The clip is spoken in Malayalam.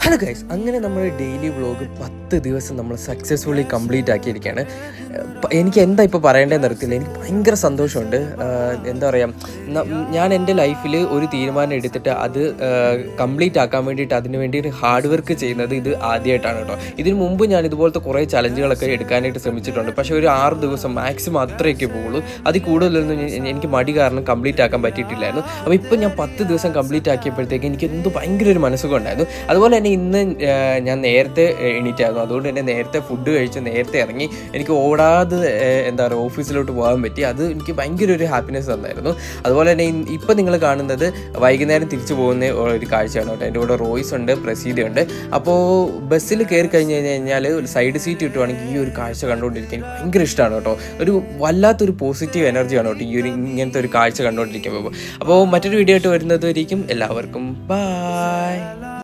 ഹലോ ഗൈസ്, അങ്ങനെ നമ്മുടെ ഡെയിലി വ്ളോഗ് 10 ദിവസം നമ്മൾ സക്സസ്ഫുള്ളി കംപ്ലീറ്റ് ആക്കിയിരിക്കുകയാണ്. എനിക്ക് എന്താ ഇപ്പോൾ പറയേണ്ടതെന്ന് അറിയത്തില്ല. എനിക്ക് ഭയങ്കര സന്തോഷമുണ്ട്. എന്താ പറയുക, ഞാൻ എൻ്റെ ലൈഫിൽ ഒരു തീരുമാനം എടുത്തിട്ട് അത് കംപ്ലീറ്റ് ആക്കാൻ വേണ്ടിയിട്ട് അതിന് വേണ്ടിയിട്ട് ഹാർഡ് വർക്ക് ചെയ്യുന്നത് ഇത് ആദ്യമായിട്ടാണ് കേട്ടോ. ഇതിന് മുമ്പ് ഞാൻ ഇതുപോലത്തെ കുറേ ചലഞ്ചുകളൊക്കെ എടുക്കാനായിട്ട് ശ്രമിച്ചിട്ടുണ്ട്. പക്ഷേ ഒരു 6 ദിവസം മാക്സിമം അത്രയൊക്കെ പോകുള്ളൂ. അതിൽ കൂടുതലൊന്നും എനിക്ക് മടി കാരണം കംപ്ലീറ്റ് ആക്കാൻ പറ്റിയിട്ടില്ലായിരുന്നു. അപ്പോൾ ഇപ്പോൾ ഞാൻ 10 ദിവസം കംപ്ലീറ്റ് ആക്കിയപ്പോഴത്തേക്ക് എനിക്ക് എന്തോ ഭയങ്കര ഒരു മനസ്സുഖം ഉണ്ടായിരുന്നു. അതുപോലെ തന്നെ ഇന്ന് ഞാൻ നേരത്തെ എണീറ്റായിരുന്നു. അതുകൊണ്ട് തന്നെ നേരത്തെ ഫുഡ് കഴിച്ച് നേരത്തെ ഇറങ്ങി എനിക്ക് ഓടാതെ എന്താ പറയുക ഓഫീസിലോട്ട് പോകാൻ പറ്റി. അത് എനിക്ക് ഭയങ്കര ഒരു ഹാപ്പിനെസ് തന്നായിരുന്നു. അതുപോലെ തന്നെ ഇപ്പം നിങ്ങൾ കാണുന്നത് വൈകുന്നേരം തിരിച്ചു പോകുന്ന ഒരു കാഴ്ചയാണ് കേട്ടോ. എൻ്റെ കൂടെ റോയ്സ് ഉണ്ട്, പ്രസീദ ഉണ്ട്. അപ്പോൾ ബസ്സിൽ കയറി കഴിഞ്ഞാൽ ഒരു സൈഡ് സീറ്റ് കിട്ടുവാണെങ്കിൽ ഈ ഒരു കാഴ്ച കണ്ടുകൊണ്ടിരിക്കാൻ എനിക്ക് ഭയങ്കര ഇഷ്ടമാണ് കേട്ടോ. ഒരു വല്ലാത്തൊരു പോസിറ്റീവ് എനർജിയാണ് കേട്ടോ ഈ ഒരു ഇങ്ങനത്തെ ഒരു കാഴ്ച കണ്ടുകൊണ്ടിരിക്കുമ്പോൾ. അപ്പോൾ മറ്റൊരു വീഡിയോ ആയിട്ട് വരുന്നത് വരേക്കും എല്ലാവർക്കും ബൈ.